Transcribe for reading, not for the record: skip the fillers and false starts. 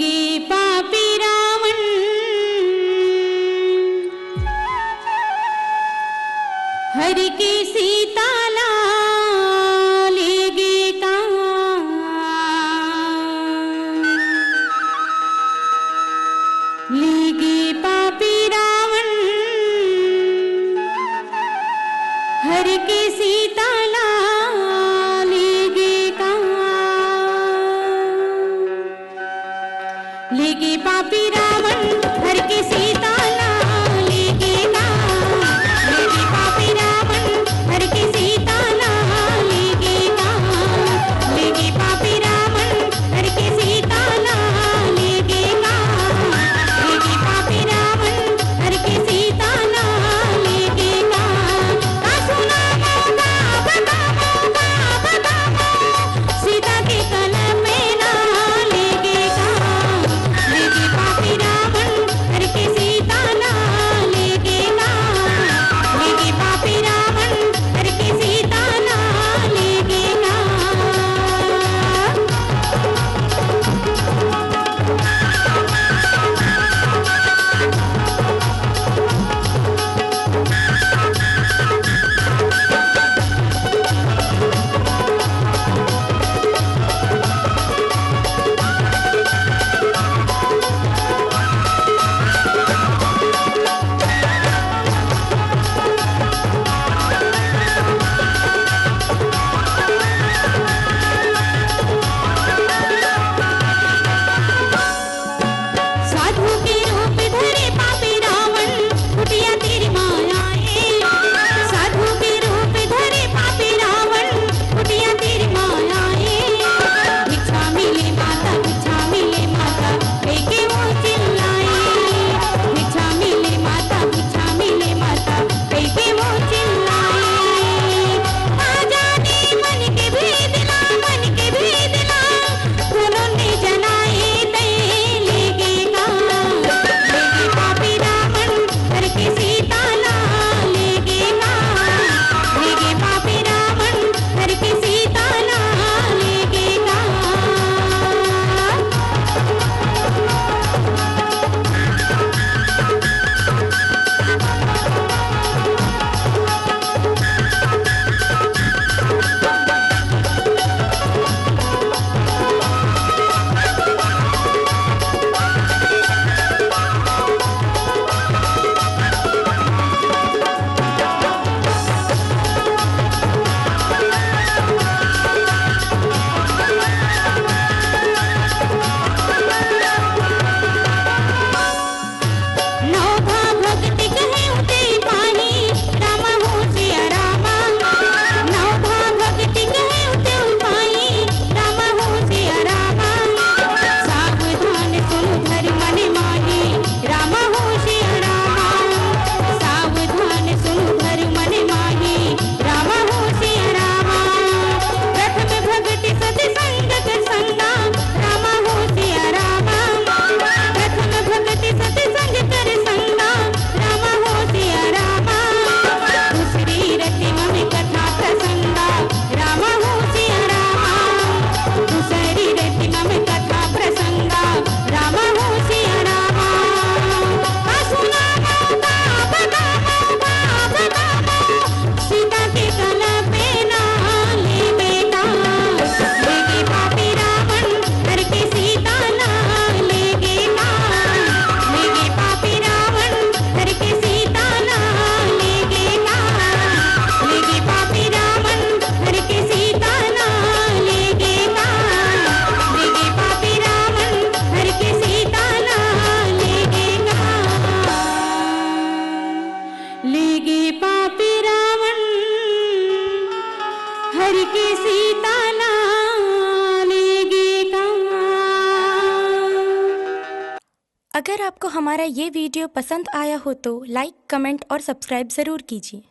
गे पापी रावण, हर के सीता ला ले गे कहाँ। ले गे पापी रावण, हर के सीता ला ले गे कहाँ। ले गे पापी रावण, हर के सीता ला ले गे कहाँ। ले गे पापी रावण, हर के सीता ला ले गे कहाँ। ले गे पापी रावण, हर के सीता ला ले गे कहाँ। ले गे पापी रावण, हर के सीता ला ले गे कहाँ। का सुना मौका बताओ सीता के कलम में ना ले गे कहाँ। ले गे पापी रावण, हर के सीता ला ले गे कहाँ। ले गे पापी रावण, हर के सीता ला ले गे कहाँ। साधु के रूप धरे पापी रावण, कुटिया तेरी मायाएं। साधु के रूप धरे पापी रावण, कुटिया तेरी मायाएं। भिक्षा मिले माता, भिक्षा मिले माता, लेके वो चिल्लाए। भिक्षा मिले माता, भिक्षा मिले माता, लेके वो चिल्लाए। आ जाने मन के भेदला, मन के भेदला, उन्होंने जलाए दे ले गे कहाँ। ले गे पापी रावण, हर के सीता ला ले गे कहाँ। ले गे पापी रावण, हर के सीता ला ले गे कहाँ। नौभा भक्ति कहे उते पाही, रामा हो सिया रामा। नौभा भक्ति कहे उते पाही, रामा हो सिया रामा। सावधान सुन धर मन माही, रामा हो सिया रामा। सावधान सुन धर मन माही, रामा हो सिया रामा। प्रथम भक्ति सत्संग कर संगा, रामा हो सिया रामा। प्रथम भक्ति सत्संग कर संगा, रामा हो सिया रामा। दूसरी रति मम कथा प्रसंगा, रामा हो सिया रामा। दूसरी रति मम कथा प्रसंगा, रामा हो सिया रामा। का सुना मौका बताओ सीता के कलम पे ना ले बेटा। ले गे पापी रावण, हर के सीता ला ले गे कहाँ। ले गे पापी रावण, हर के सीता ला ले गे कहाँ। ले गे पापी रावण, हर के सीता ला ले गे कहाँ। ले गे पापी रावण, हर के सीता ला ले गे कहाँ। ले गे पापी रावण, हर के सीता ला ले गे कहाँ। अगर आपको हमारा ये वीडियो पसंद आया हो तो लाइक, कमेंट और सब्सक्राइब ज़रूर कीजिए।